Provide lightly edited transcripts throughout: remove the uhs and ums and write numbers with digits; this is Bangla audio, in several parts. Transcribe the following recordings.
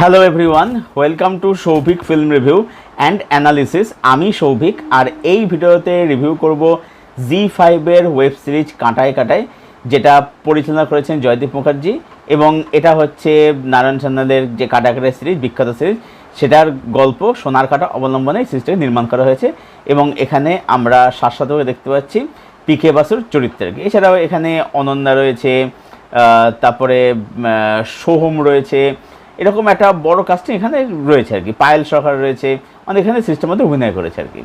Hello everyone, welcome to Souvik film review and analysis. আমি সৌভিক, আর এই ভিডিওতে রিভিউ করব জি5-এর ওয়েব সিরিজ কাঁটায় কাঁটায়, যেটা পরিচালনা করেছেন জয়দীপ মুখার্জি, এবং এটা হচ্ছে নারায়ণ সান্যালের যে কাঁটায় কাঁটায় সিরিজ, বিখ্যাত সিরিজ, সেটার গল্প সোনার কাঁটা অবলম্বনে সিরিজটাকে নির্মাণ করা হয়েছে। এবং এখানে আমরা শাশ্বতভাবে দেখতে পাচ্ছি পিকে বাসুর চরিত্রের। এছাড়াও এখানে অনন্যা রয়েছে, তারপরে সোহম রয়েছে, এরকম একটা বড় কাস্টিং এখানে রয়েছে আর কি। পায়েল সরকার রয়েছে, অনেক এখানে সিরিজটার মধ্যে অভিনয় করেছে আর কি।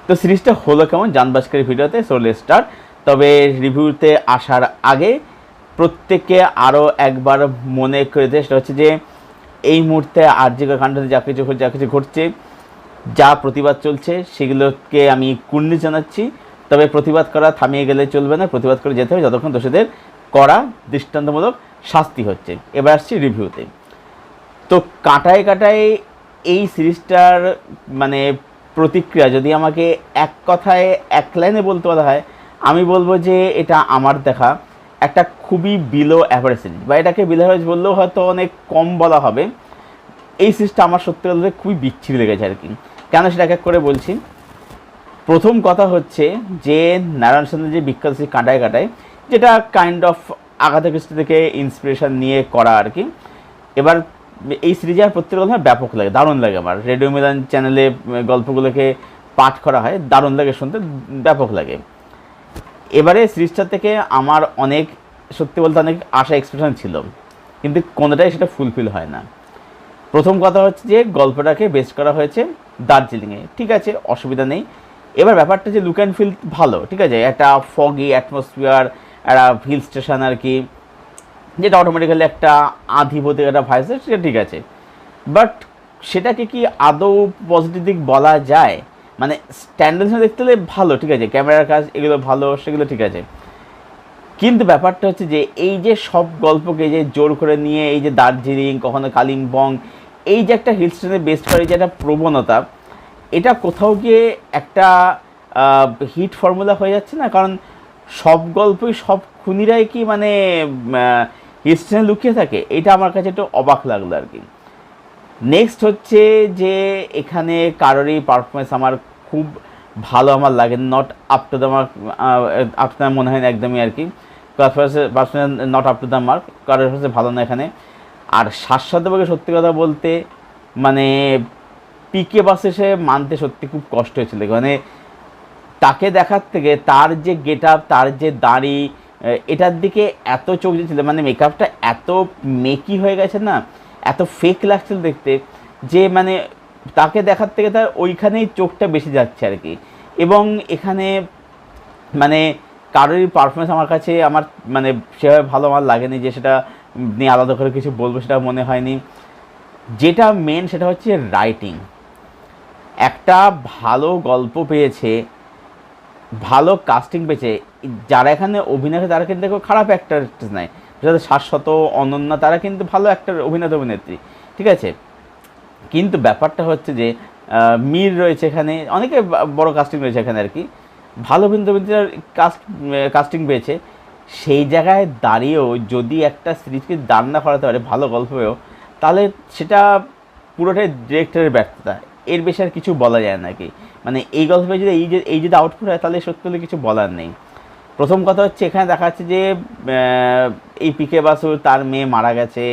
তো সিরিজটা হলো কেমন জানবাজকের ভিডিওতে, সো লেটস স্টার্ট। তবে রিভিউতে আসার আগে প্রত্যেককে আরও একবার মনে করে দেয়, সেটা হচ্ছে যে এই মুহূর্তে আরজিকর কাণ্ডে যা কিছু ঘটছে, যা প্রতিবাদ চলছে, সেগুলোকে আমি কুর্নিশ জানাচ্ছি। তবে প্রতিবাদ করা থামিয়ে গেলে চলবে না, প্রতিবাদ করে যেতে হবে যতক্ষণ দোষীদের কড়া দৃষ্টান্তমূলক শাস্তি হচ্ছে। এবার আসছি রিভিউতে। তো কাঁটায় কাঁটায় এই সিরিজটার মানে প্রতিক্রিয়া যদি আমাকে এক কথায় এক লাইনে বলতে বলা হয়, আমি বলবো যে এটা আমার দেখা একটা খুবই বিলো অ্যাভারেজ সিরিজ, বা এটাকে বিলো অ্যাভারেজ বললেও হয়তো অনেক কম বলা হবে। এই সিরিজটা আমার সত্যি বলতে খুবই বিচ্ছিরি লেগেছে আর কি। কেন সেটা এক এক করে বলছি। প্রথম কথা হচ্ছে যে নারায়ণ সান্যালের যে বিখ্যাত সিরিজ কাঁটায় কাঁটায়, যেটা কাইন্ড অফ আগাথা ক্রিস্টি থেকে ইন্সপিরেশন নিয়ে করা আর কি। এবার এই সিরিজে আর প্রত্যেক গল্প ব্যাপক লাগে, দারুণ লাগে। আমার রেডিও মিলান চ্যানেলে গল্পগুলোকে পাঠ করা হয়, দারুণ লাগে শুনতে, ব্যাপক লাগে। এবারে সিরিজটা থেকে আমার অনেক, সত্যি বলতে অনেক আশা এক্সপেকটেশন ছিল, কিন্তু কোনোটাই সেটা ফুলফিল হয় না। প্রথম কথা হচ্ছে যে গল্পটাকে বেস করা হয়েছে দার্জিলিংয়ে, ঠিক আছে, অসুবিধা নেই। এবার ব্যাপারটা যে লুক অ্যান্ড ফিল ভালো, ঠিক আছে, একটা ফগি অ্যাটমসফিয়ার, একটা হিল স্টেশন আর কি, যেটা অটোমেটিক্যালি একটা আধিপত্যিক একটা ভাইস, সেটা ঠিক আছে। বাট সেটাকে কি আদৌ পজিটিভ দিক বলা যায়? মানে স্ট্যান্ডার্ড দেখতে হলে ভালো, ঠিক আছে, ক্যামেরার কাজ এগুলো ভালো, সেগুলো ঠিক আছে। কিন্তু ব্যাপারটা হচ্ছে যে এই যে সব গল্পকে যে জোর করে নিয়ে এই যে দার্জিলিং, কখনো কালিম্পং, এই যে একটা হিল স্টেশনে বেস্ট করে যে একটা প্রবণতা, এটা কোথাও গিয়ে একটা হিট ফর্মুলা হয়ে যাচ্ছে না? কারণ সব গল্পই সব খুনিরাই কি মানে হিল স্টেশনে লুকিয়ে থাকে? এটা আমার কাছে একটু অবাক লাগলো আর কি। নেক্সট হচ্ছে যে এখানে কারোরই পারফরমেন্স আমার খুব ভালো আমার লাগে, not up to the mark. আপনার মনে হয় না একদমই আর কি, performance not up to the mark, কারোর কাছে ভালো না এখানে। আর শাশ্বতভাবে সত্যি কথা বলতে মানে পিকে বাসে সে মানতে সত্যি খুব কষ্ট হয়েছিল। মানে তাকে দেখার থেকে তার যে গেট আপ, তার যে দাড়ি, এটার দিকে এত চোখ দিয়েছিল, মানে মেকআপটা এত মেকি হয়ে গেছে না, এত ফেক লাগছিল দেখতে, যে মানে তাকে দেখার থেকে তার ওইখানেই চোখটা বেশি যাচ্ছে আর কি। এবং এখানে মানে কারোরই পারফরমেন্স আমার কাছে আমার মানে সেভাবে ভালো আমার লাগেনি, যে সেটা নিয়ে আলাদা করে কিছু বলবো সেটা মনে হয়নি। যেটা মেন সেটা হচ্ছে রাইটিং। একটা ভালো গল্প পেয়েছে, ভালো কাস্টিং পেয়েছে, যারা এখানে অভিনয় করে তারা কিন্তু খারাপ অ্যাক্টর নাই, যারা শাশ্বত, অনন্যা, তারা কিন্তু ভালো অ্যাক্টর, অভিনেত্রী, ঠিক আছে। কিন্তু ব্যাপারটা হচ্ছে যে মীর রয়েছে এখানে, অনেকে বড় কাস্টিং রয়েছে এখানে আর কি, ভালো অভিনেত্রীর কাস্টিং পেয়েছে। সেই জায়গায় দাঁড়িয়েও যদি একটা সিরিজকে দান না করাতে পারে ভালো গল্পেও, তাহলে সেটা পুরোটাই ডিরেক্টরের ব্যর্থতা, এর বেশি আর কিছু বলা যায় না কি। মানে এই গল্পে যদি এই যদি আউটপুট হয়, তাহলে সত্যি হলে কিছু বলার নেই। প্রথম কথা হচ্ছে এখানে দেখা যাচ্ছে যে এই পিকে বাসু, তার মেয়ে মারা গেছে,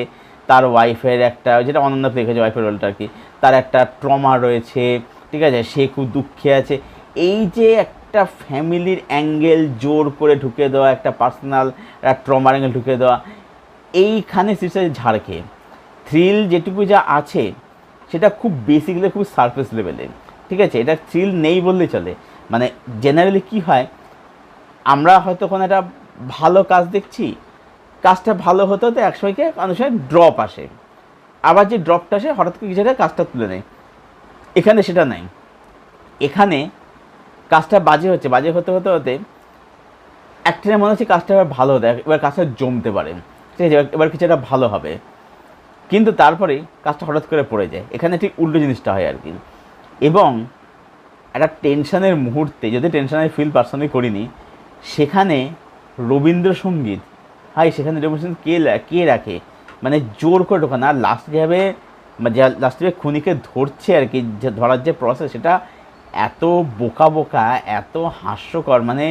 তার ওয়াইফের একটা, যেটা অনন্যা দেখেছে ওয়াইফের রোলটা আর কি, তার একটা ট্রমা রয়েছে, ঠিক আছে, সে খুব দুঃখে আছে। এই যে একটা ফ্যামিলির অ্যাঙ্গেল জোর করে ঢুকে দেওয়া, একটা পার্সোনাল একটা ট্রমার অ্যাঙ্গেল ঢুকে দেওয়া, এইখানে সিরিজটা ঝাড় খেয়ে থ্রিল যেটুকু যা আছে সেটা খুব বেসিকলি খুব সারফেস লেভেলে, ঠিক আছে। এটা থ্রিল নেই বললেই চলে। মানে জেনারেলি কি হয়, আমরা হয়তো কোনো একটা ভালো কাজ দেখছি, কাজটা ভালো হতে হতে একসময়কে অনেক সময় ড্রপ আসে, আবার যে ড্রপটা আসে হঠাৎ করে কিছু একটা কাজটা তুলে নেয়। এখানে সেটা নাই। এখানে কাজটা বাজে হতে হতে হতে একটা মনে হচ্ছে কাজটা এবার ভালো হতে, এবার কাজটা জমতে পারে, ঠিক আছে, এবার কিছু একটা ভালো হবে, কিন্তু তারপরে কাজটা হঠাৎ করে পড়ে যায়। এখানে ঠিক উল্টো জিনিসটা হয় আর কি। এবং একটা টেনশনের মুহূর্তে, যদি টেনশনের ফিল পার্সোনালি করিনি, সেখানে রবীন্দ্রসঙ্গীত, হাই সেখানে রবীন্দ্রসঙ্গীত কে রাখে, মানে জোর করে ঢোকানো। আর লাস্ট যেভাবে যে লাস্টে খুনিকে ধরছে আর কি, যে ধরার যে প্রসেস সেটা এত বোকা বোকা, এত হাস্যকর, মানে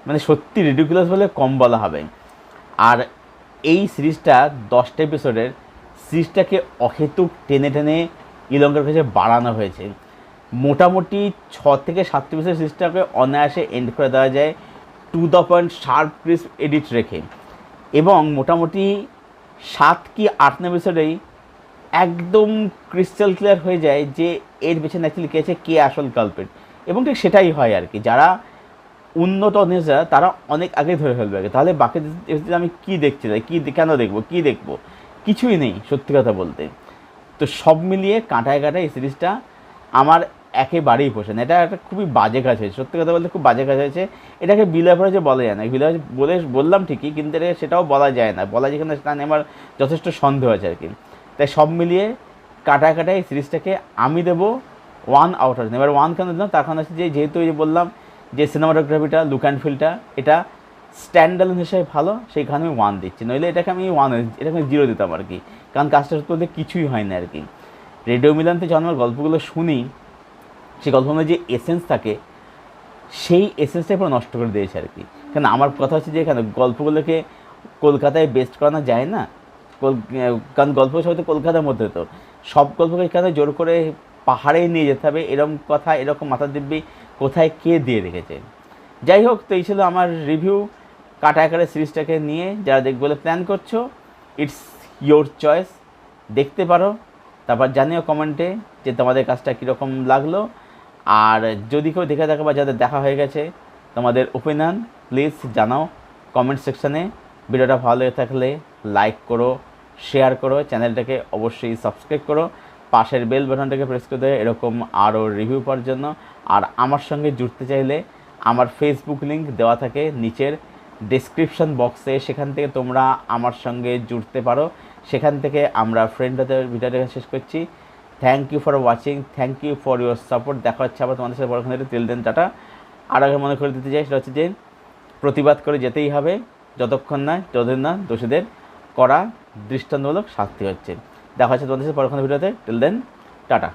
মানে সত্যি রিডিকুলাস বলে কম বলা হবে। আর এই সিরিজটা 10টা এপিসোডের সিরিজটাকে অহেতুক টেনে টেনে ইলঙ্কার কাছে বাড়ানো হয়েছে। মোটামুটি 6 থেকে 7 এপিসোড সিরিজটাকে অনায়াসে এন্ড করে দেওয়া যায়, to the point sharp crisp edit রেখে, এবং মোটামুটি 7 কি 8 এপিসোডেই একদম ক্রিস্টাল ক্লিয়ার হয়ে যায় যে এর পেছনে অ্যাকচুয়ালি কে আছে, কে আসল কালপেট। এবং ঠিক সেটাই হয় আর কি, যারা উন্নত অডিয়েন্সরা তারা অনেক আগে ধরে ফেলবে আগে। তাহলে বাকি আমি কী দেখছি, কী কেন দেখবো, কী দেখবো, কিছুই নেই সত্যি কথা বলতে। তো সব মিলিয়ে কাঁটায় কাঁটায় এই সিরিজটা আমার একেবারেই পোষে না। এটা একটা খুবই বাজে কাজ হয়েছে, সত্যি কথা বলতে খুব বাজে কাজ হয়েছে। এটাকে বিলো অ্যাভারেজে বলা যায় না, বিলো অ্যাভারেজ বললাম ঠিকই, কিন্তু এটা সেটাও বলা যায় না, বলা যায় কিনা সেটা নিয়ে আমার যথেষ্ট সন্দেহ আছে আর কি। তাই সব মিলিয়ে কাঁটায় কাঁটায় এই সিরিজটাকে আমি দেবো 1 আউট অফ 10। এবার 1 কেন দিলাম তার কারণ হচ্ছে যে যেহেতু এই যে বললাম যে সিনেমাটোগ্রাফিটা, লুক অ্যান্ড ফিলটা এটা স্ট্যান্ডার্ড হিসেবে ভালো, সেইখানে আমি 1 দিচ্ছি, নইলে এটাকে আমি 1, এটাকে আমি 0 দিতাম আর কি। কারণ কাজটা সত্যি বলতে কিছুই হয় না আর কি। রেডিও মিলানতে যখন আমার গল্পগুলো শুনি, সেই গল্পের যে এসেন্স থাকে সেই এসেন্সটাই পুরো নষ্ট করে দিয়েছে আর কি। কারণ আমার কথা হচ্ছে যে এখানে গল্পগুলোকে কলকাতায় বেস্ট করানো যায় না, কারণ গল্প সবাই তো কলকাতার মধ্যে, তো সব গল্পকে এখানে জোর করে পাহাড়ে নিয়ে যেতে হবে এরকম কথা, এরকম মাথা দিব্যি কোথায় কে দিয়ে রেখেছে। যাই হোক, তো এই ছিল আমার রিভিউ কাঁটায় কাঁটায় সিরিজটাকে নিয়ে। যারা দেখবে বলে প্ল্যান করছো, ইটস ইয়োর চয়েস, দেখতে পারো, তারপর জানিও কমেন্টে যে তোমাদের কাজটা কীরকম লাগলো। আর যদি কেউ দেখে থাকে বা যাদের দেখা হয়ে গেছে, তোমাদের ওপিনিয়ন প্লিজ জানাও কমেন্ট সেকশানে। ভিডিওটা ভালো লেগে থাকলে লাইক করো, শেয়ার করো, চ্যানেলটাকে অবশ্যই সাবস্ক্রাইব করো, পাশের বেল বাটনটাকে প্রেস করে দেয় এরকম আরও রিভিউ পাওয়ার জন্য। আর আমার সঙ্গে জুড়তে চাইলে আমার ফেসবুক লিঙ্ক দেওয়া থাকে নিচের ডেসক্রিপশন বক্সে, সেখান থেকে তোমরা আমার সঙ্গে জুড়তে পারো, সেখান থেকে আমরা ফ্রেন্ড হতে ভিডিওটাকে শেষ করছি। Thank you for watching, thank you for your support. দেখা হচ্ছে আবার তোমাদের সাথে বড়খানে টিল দেন টাটা। আর আগে মনে করে দিতে চাই সেটা হচ্ছে যে প্রতিবাদ করে যেতেই হবে যতক্ষণ না দোষীদের করা দৃষ্টান্তমূলক শাস্তি হচ্ছে। দেখা হচ্ছে তোমাদের সাথে পরক্ষণের ভিডিওতে, টিল দেন টাটা।